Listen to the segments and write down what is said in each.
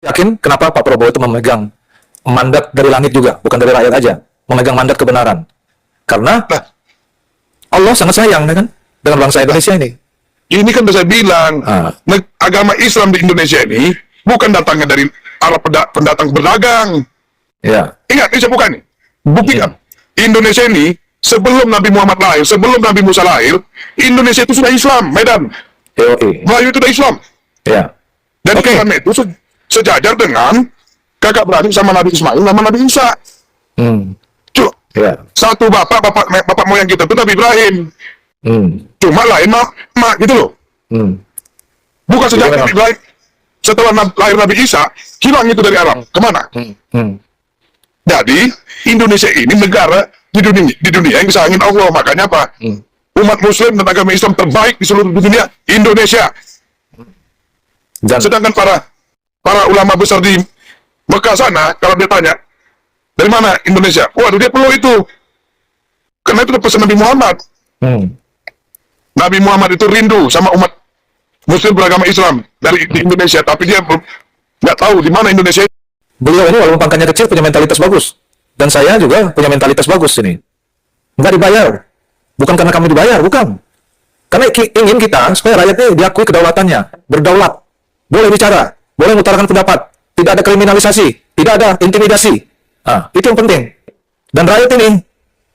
Yakin kenapa Pak Prabowo itu memegang mandat dari langit juga, bukan dari rakyat aja, memegang mandat kebenaran. Karena Nah, Allah sangat sayang kan dengan bangsa Indonesia ini. ini kan udah saya bilang, agama Islam di Indonesia ini bukan datangnya dari Arab pendatang berdagang. Ya. Ingat, ini saya bukan nih. Buktikan. Indonesia ini, sebelum Nabi Muhammad lahir, sebelum Nabi Musa lahir, Indonesia itu sudah Islam, Medan. Melayu itu sudah Islam. Ya. Dan Islam itu sejajar dengan kakak beradik sama Nabi Ismail sama Nabi Isa. Cuk, satu bapak moyang kita itu Nabi Ibrahim. Cuma lain mak gitu loh. Bukan sejak Nabi Ibrahim, setelah lahir Nabi Isa, hilang itu dari Arab. Kemana? Jadi, Indonesia ini negara di dunia yang disayangin Allah. Makanya apa? Umat Muslim dan agama Islam terbaik di seluruh dunia, Indonesia. Sedangkan para ulama besar di Mekah sana, kalau dia tanya, dari mana Indonesia? Waduh, dia perlu itu. Karena itu pesan Nabi Muhammad. Nabi Muhammad itu rindu sama umat Muslim beragama Islam di Indonesia, tapi dia nggak tahu di mana Indonesia. Beliau ini walaupun pangkatnya kecil punya mentalitas bagus. Dan saya juga punya mentalitas bagus ini. Nggak dibayar. Bukan karena kami dibayar, bukan. Karena ingin kita supaya rakyatnya diakui kedaulatannya, berdaulat. Boleh bicara, boleh mengutarakan pendapat, tidak ada kriminalisasi, tidak ada intimidasi. Itu yang penting. Dan rakyat ini,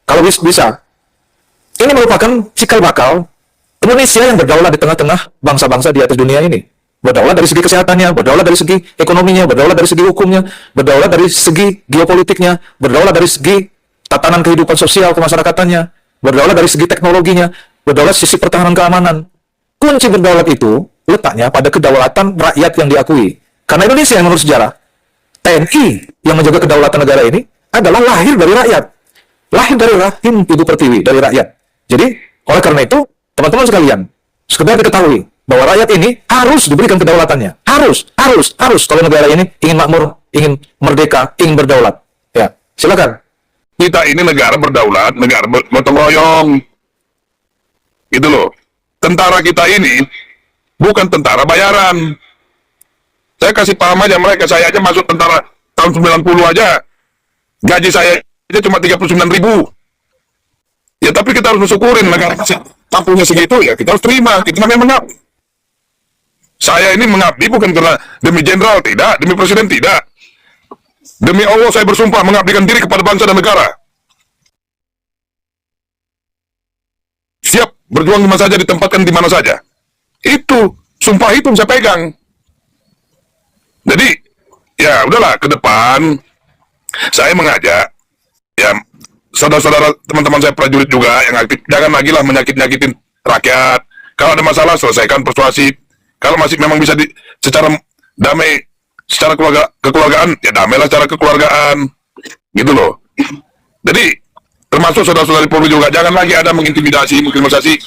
kalau bisa, ini merupakan cikal bakal Indonesia yang berdaulat di tengah-tengah bangsa-bangsa di atas dunia ini. Berdaulat dari segi kesehatannya, berdaulat dari segi ekonominya, berdaulat dari segi hukumnya, berdaulat dari segi geopolitiknya, berdaulat dari segi tatanan kehidupan sosial kemasyarakatannya, berdaulat dari segi teknologinya, berdaulat sisi pertahanan keamanan. Kunci berdaulat itu letaknya pada kedaulatan rakyat yang diakui. Karena Indonesia yang menurut sejarah, TNI yang menjaga kedaulatan negara ini adalah lahir dari rakyat. Lahir dari rahim Ibu Pertiwi, dari rakyat. Jadi, oleh karena itu, teman-teman sekalian, sekedar diketahui bahwa rakyat ini harus diberikan kedaulatannya. Harus. Kalau negara ini ingin makmur, ingin merdeka, ingin berdaulat. Ya, silakan. Kita ini negara berdaulat, negara gotong royong. Gitu loh. Tentara kita ini bukan tentara bayaran. Saya kasih paham aja mereka, saya aja masuk tentara tahun 90 aja. Gaji saya aja cuma 39.000. Ya tapi kita harus mensyukurin negara tampungnya segitu, ya kita harus terima. Kita namanya mengabdi. Saya ini mengabdi bukan karena demi jenderal, tidak. Demi presiden, tidak. Demi Allah saya bersumpah mengabdikan diri kepada bangsa dan negara. Siap berjuang di mana saja, ditempatkan di mana saja. Itu, sumpah itu saya pegang. Jadi, ya udahlah, ke depan saya mengajak, ya saudara-saudara teman-teman saya prajurit juga yang aktif, jangan lagi lah menyakit-nyakitin rakyat. Kalau ada masalah, selesaikan persuasif. Kalau masih memang bisa secara damai, secara kekeluargaan, ya damailah secara kekeluargaan. Gitu loh. Jadi, termasuk saudara-saudari Polri juga, jangan lagi ada mengintimidasi, mengkriminalisasi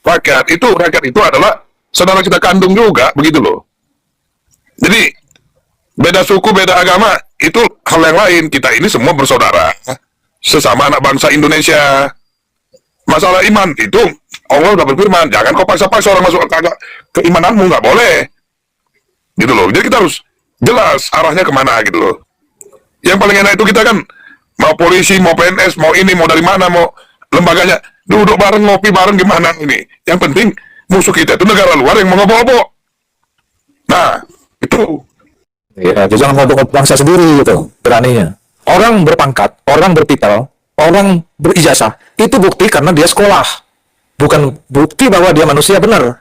rakyat. Rakyat itu adalah saudara kita kandung juga, begitu loh. Jadi, beda suku, beda agama, itu hal yang lain. Kita ini semua bersaudara. Sesama anak bangsa Indonesia. Masalah iman, itu Allah sudah berfirman, jangan kau paksa-paksa orang masuk ke imananmu, nggak boleh. Gitu loh. Jadi kita harus jelas arahnya kemana, gitu loh. Yang paling enak itu kita kan, mau polisi, mau PNS, mau ini, mau dari mana, mau lembaganya, duduk bareng, ngopi bareng, gimana ini. Yang penting, musuh kita itu negara luar yang mengobok-obok. Nah, itu. Ya, jangan ngobok bangsa sendiri gitu, beraninya. Orang berpangkat, orang bertitel, orang berijazah, itu bukti karena dia sekolah. Bukan bukti bahwa dia manusia benar.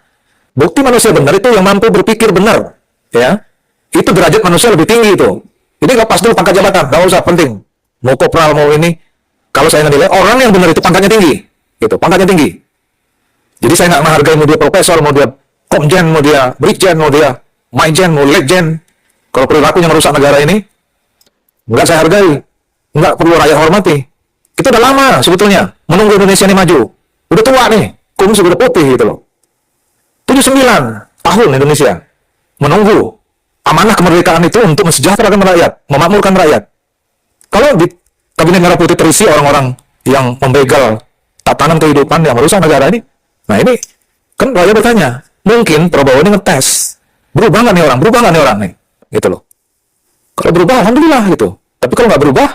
Bukti manusia benar itu yang mampu berpikir benar. Ya, itu derajat manusia lebih tinggi itu. Jadi nggak pas dulu pangkat jabatan, nggak usah penting. Mau kopral, mau ini. Kalau saya nilai, orang yang benar itu pangkatnya tinggi. Gitu, pangkatnya tinggi. Jadi saya nggak menghargai mau dia profesor, mau dia komjen, mau dia brigjen, mau dia maijen, mau legend. Kalau perilakunya merusak negara ini, nggak saya hargai. Nggak perlu rakyat hormati. Kita udah lama sebetulnya menunggu Indonesia ini maju. Udah tua nih, kumis udah putih gitu loh. 79 tahun Indonesia menunggu amanah kemerdekaan itu untuk mensejahterakan rakyat, memakmurkan rakyat. Kalau di Kabinet Merah Putih terisi orang-orang yang membegal tatanan kehidupan yang merusak negara ini, nah ini kan rakyat bertanya, mungkin Prabowo ini ngetes, berubah nggak nih orang nih, gitu loh. berubah, alhamdulillah gitu. Tapi kalau nggak berubah,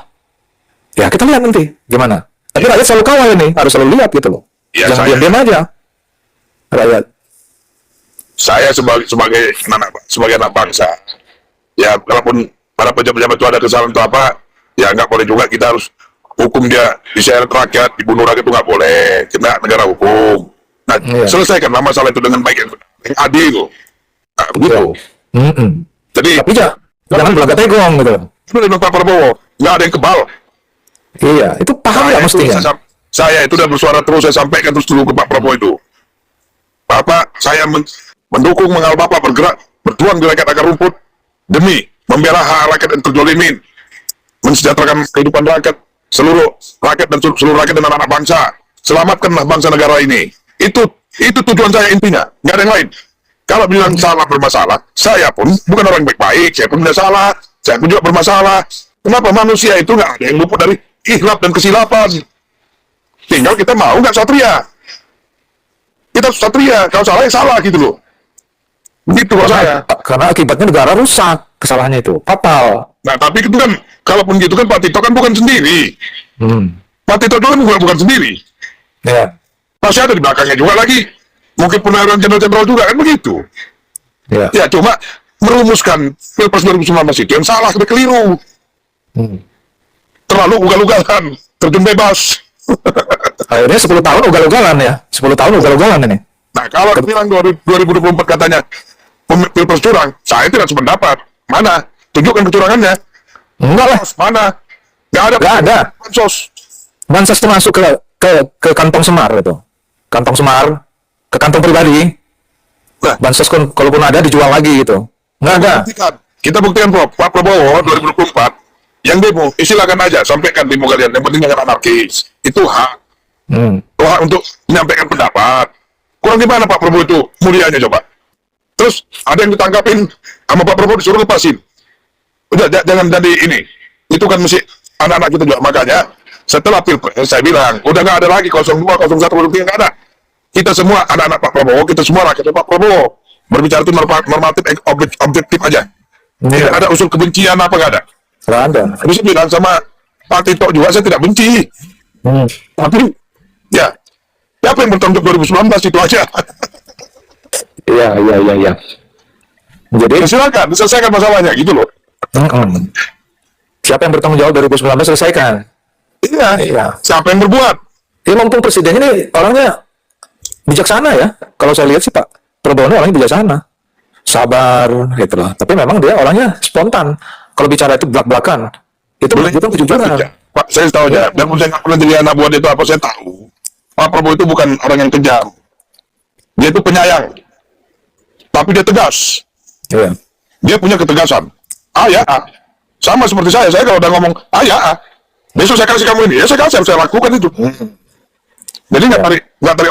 ya kita lihat nanti gimana. Tapi rakyat selalu kawal ini, harus selalu lihat gitu loh. Ya, Jangan saya- diam-diam aja. Rakyat. Saya sebagai anak bangsa, ya kalaupun para pejabat-pejabat itu ada kesalahan atau apa, ya nggak boleh juga kita harus hukum dia, diseret rakyat, dibunuh rakyat itu nggak boleh. Kita negara hukum. Nah, Iya. selesaikanlah masalah itu dengan baik yang adil. Nah, begitu. Mm-mm. Jadi, Tapi jangan belaga tegong gitu. itu dari Pak Prabowo, nggak ada yang kebal. Iya, itu paham nggak mestinya? Saya itu udah bersuara terus, saya sampaikan terus dulu ke Pak Prabowo itu. Bapak, saya mendukung mengawal Bapak bergerak, berjuang di rakyat akar rumput, demi membela hak rakyat yang terzolimin, mensejahterakan kehidupan rakyat, seluruh rakyat dan seluruh rakyat dan anak-anak bangsa. Selamatkanlah bangsa negara ini. Itu tujuan saya intinya, nggak ada yang lain. Kalau bilang salah bermasalah, saya pun bukan orang baik-baik, saya pun tidak salah, saya pun juga bermasalah. Kenapa manusia itu nggak ada yang luput dari ihlap dan kesilapan? Tinggal kita mau nggak satria. Kita satria, kalau salah ya salah gitu loh. Begitu kalau saya. Karena akibatnya negara rusak kesalahannya itu. Fatal. Nah, tapi itu kan, kalaupun gitu kan Pak Tito kan bukan sendiri. Hmm. Pak Tito itu kan bukan sendiri. Ya. Masih ada di belakangnya juga lagi. Mungkin penaruhan jenderal-jenderal juga kan begitu. Ya. Ya, cuma merumuskan Pilpres 2019 itu yang salah, sudah keliru. Hmm. Terlalu ugal-ugalan, terjun bebas. Akhirnya 10 tahun ugal-ugalan ya. 10 tahun ugal-ugalan ini. Nah, kalau bilang 2024 katanya Pilpres curang, saya tidak sependapat. Mana? Tunjukkan kecurangannya. Enggak lah. Mana? Nggak ada. Nggak ada. Bansos. Bansos itu masuk ke kantong Semar itu. Kantong Semar, ke kantong pribadi. Nah, Bansos kalaupun ada dijual lagi gitu. Nggak ada. Kita buktikan Pak Prabowo 2024 yang demo, silakan aja sampaikan demo kalian. Yang penting jangan anarkis. Itu hak. Hmm. Hak untuk menyampaikan pendapat. Kurang di mana Pak Prabowo itu mulianya coba. Terus ada yang ditangkapin sama Pak Prabowo disuruh lepasin. Udah jangan jadi ini. Itu kan mesti anak-anak kita juga. Makanya setelah Pilpres saya bilang udah nggak ada lagi 02, 01, 03 nggak ada. Kita semua anak-anak Pak Prabowo, kita semua rakyat Pak Prabowo berbicara itu normatif, objektif aja. Iya. Tidak ada unsur kebencian apa nggak ada. Nggak ada. Habis itu bilang sama Pak Tito juga saya tidak benci. Hmm. Tapi ya siapa yang bertanggung jawab 2019 itu aja. Iya. Jadi, Ya, silakan selesaikan masalahnya gitu loh. siapa yang bertanggung jawab 2019 selesaikan. Iya. Siapa yang berbuat? Ya mumpung presidennya ini orangnya bijaksana ya. Kalau saya lihat sih Pak Prabowo ini orangnya bijaksana. Sabar gitu loh. Tapi memang dia orangnya spontan. Kalau bicara itu belak-belakan, itu menunjukkan kejujuran. Ya, Pak, saya tahu aja. Dan saya nggak pernah jadi anak buah dia itu apa saya tahu. Pak Prabowo itu bukan orang yang kejam. Dia itu penyayang. Tapi dia tegas. Iya. Dia punya ketegasan. Ya. Sama seperti saya kalau udah ngomong, ya. Besok saya kasih kamu ini, ya saya kasih, saya lakukan itu. Jadi nggak tarik